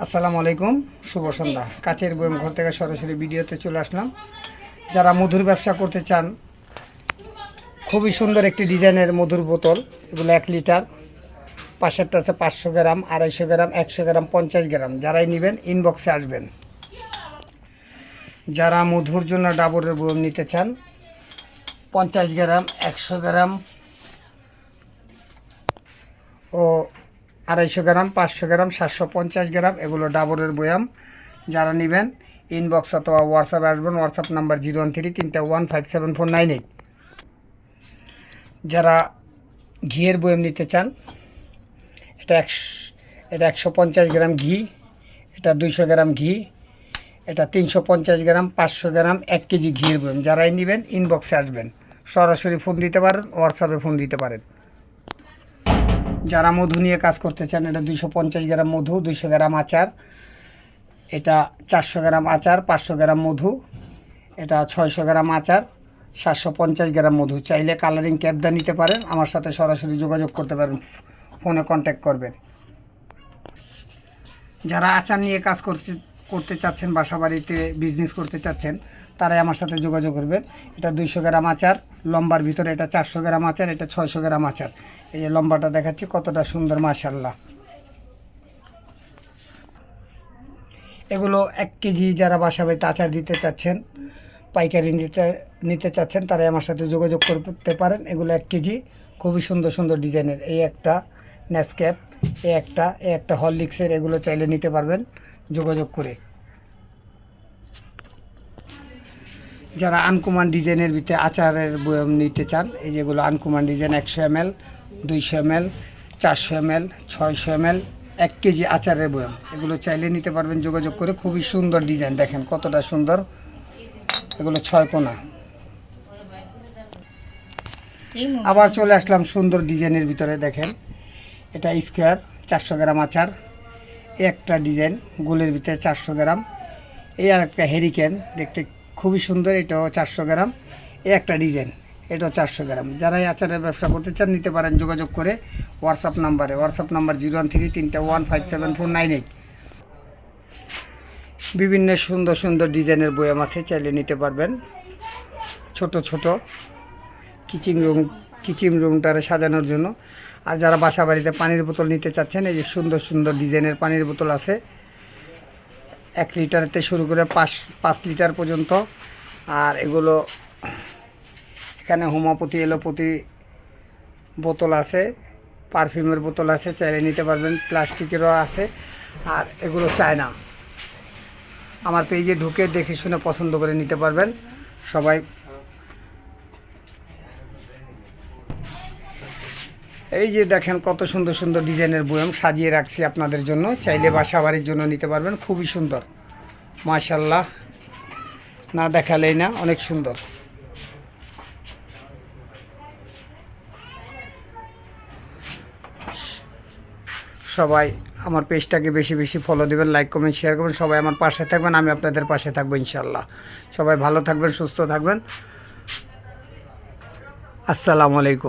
আসসালামু আলাইকুম, শুভ সন্ধ্যা। কাচের বয়ম ঘর থেকে সরাসরি ভিডিওতে চলে আসলাম। যারা মধুর ব্যবসা করতে চান, খুবই সুন্দর একটি ডিজাইনের মধুর বোতল। এগুলো 1 লিটার, পাশেরটা আছে 500 গ্রাম, 250 গ্রাম, 100 গ্রাম, 50 গ্রাম। যারাই নেবেন ইনবক্সে আসবেন। যারা মধুর জন্য ডাবরের বয়ম নিতে চান, 50 গ্রাম, 100 গ্রাম ও 250 গ্রাম, 500 গ্রাম, 750 গ্রাম, এগুলো ডাবরের বয়াম। যারা নেবেন ইনবক্স অথবা হোয়াটসঅ্যাপে আসবেন। WhatsApp number 013-3157498। যারা ঘিয়ের বয়াম নিতে চান, এটা 150 গ্রাম ঘি, এটা 200 গ্রাম ঘি, এটা 350 গ্রাম, 500 গ্রাম, 1 কেজি ঘিয়ের বয়াম। যারাই নেবেন ইনবক্সে আসবেন। সরাসরি ফোন দিতে পারেন, হোয়াটসঅ্যাপে ফোন দিতে পারেন। যারা মধু নিয়ে কাজ করতে চান, এটা 250 গ্রাম মধু, 200 গ্রাম আচার, এটা 400 গ্রাম আচার, 500 গ্রাম মধু, এটা 600 গ্রাম আচার, 750 গ্রাম মধু। চাইলে কালারিং ক্যাপটা নিতে পারেন, আমার সাথে সরাসরি যোগাযোগ করতে পারেন, ফোনে কন্ট্যাক্ট করবেন। যারা আচার নিয়ে কাজ করতে চাচ্ছেন, বাসা বাড়িতে বিজনেস করতে চাচ্ছেন, তারাই আমার সাথে যোগাযোগ করবেন। এটা 200 গ্রাম আচার লম্বার ভিতরে, এটা 400 গ্রাম আচার, এটা 600 গ্রাম আচার। এই যে লম্বাটা দেখাচ্ছি কতটা সুন্দর, মাশাআল্লাহ। এগুলো 1 কেজি যারা বাসা বাড়িতে আচার দিতে চাচ্ছেন, পাইকারি নিতে চাচ্ছেন, তারাই আমার সাথে যোগাযোগ করতে পারেন। এগুলো 1 কেজি, খুবই সুন্দর সুন্দর ডিজাইনের। এই একটা নেসক্যাপ, এই একটা হরলিক্সের, এগুলো চাইলে নিতে পারবেন যোগাযোগ করে। যারা আনকমন ডিজাইনের ভিতরে আচারের বয়ম নিতে চান, এই যেগুলো uncommon design, 100 ml, 200 ml, 400 ml, 600 ml, 1 KG আচারের বয়ম, এগুলো চাইলে নিতে পারবেন যোগাযোগ করে। খুবই সুন্দর ডিজাইন, দেখেন কতটা সুন্দর। এগুলো 6 কোনা। আবার চলে আসলাম সুন্দর ডিজাইনের ভিতরে, দেখেন এটা স্কোয়ার, 400 গ্রাম আচার। এই একটা ডিজাইন গোলের ভিতরে 400 গ্রাম। এই আর একটা হেরিকেন, দেখতে খুবই সুন্দর, এটাও 400 গ্রাম। এই একটা ডিজাইন, এটাও 400 গ্রাম। যারা এই আচারের ব্যবসা করতে চান, নিতে পারেন যোগাযোগ করে হোয়াটসঅ্যাপ নাম্বার 013-3157498। বিভিন্ন সুন্দর সুন্দর ডিজাইনের বয়াম আছে, চাইলে নিতে পারবেন। ছোট ছোট কিচিং রুমটারে সাজানোর জন্য। আর যারা বাসা বাড়িতে পানির বোতল নিতে চাচ্ছেন, এই যে সুন্দর সুন্দর ডিজাইনের পানির বোতল আছে, 1 লিটারতে শুরু করে 5 লিটার পর্যন্ত। আর এগুলো এখানে হোমিওপ্যাথি, এলোপ্যাথি বোতল আছে, পারফিউমের বোতল আছে, চাইলে নিতে পারবেন। প্লাস্টিকেরও আছে। আর এগুলো চায়না। আমার পেজে ঢুকে দেখে শুনে পছন্দ করে নিতে পারবেন সবাই। এই যে দেখেন কত সুন্দর সুন্দর ডিজাইনের বয়াম সাজিয়ে রাখছি আপনাদের জন্য, চাইলে বাসা বাড়ির জন্য নিতে পারবেন। খুবই সুন্দর, মাশাআল্লাহ, না দেখালেই না, অনেক সুন্দর। সবাই আমার পেজটাকে বেশি বেশি ফলো দেবেন, লাইক কমেন্ট শেয়ার করবেন। সবাই আমার পাশে থাকবেন, আমি আপনাদের পাশে থাকবো ইনশাআল্লাহ। সবাই ভালো থাকবেন, সুস্থ থাকবেন। আসসালামু আলাইকুম।